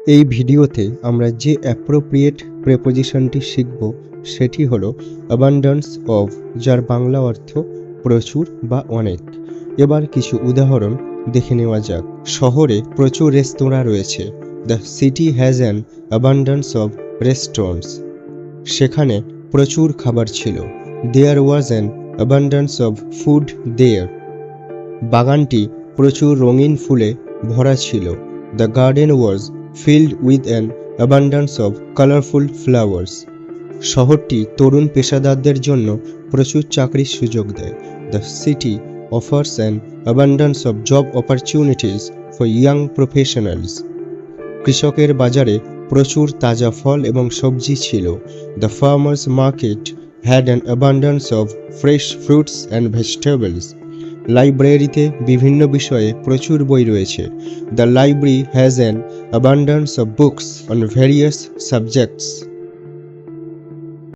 এই ভিডিওতে আমরা যে অ্যাপ্রোপ্রিয়েট প্রেপোজিশনটি শিখব সেটি হলো অ্যাবান্ড্যান্স অফ, যার বাংলা অর্থ প্রচুর বা অনেক। এবার কিছু উদাহরণ দেখে নেওয়া যাক। শহরে প্রচুর রেস্তোরাঁ রয়েছে। The city has an abundance of restaurants. সেখানে প্রচুর খাবার ছিল। There was an abundance of food there. বাগানটি প্রচুর রঙিন ফুলে ভরা ছিল। The garden was filled with an abundance of colourful flowers. শহরটি তরুণ পেশাদারদের জন্য প্রচুর চাকরির সুযোগ দেয়। The city offers an abundance of job opportunities for young professionals. কৃষকের বাজারে প্রচুর তাজা ফল এবং সবজি ছিল। The farmers market had an abundance of fresh fruits and vegetables. লাইব্রেরিতে বিভিন্ন বিষয়ে প্রচুর বই রয়েছে। The library has an abundance of books on various subjects.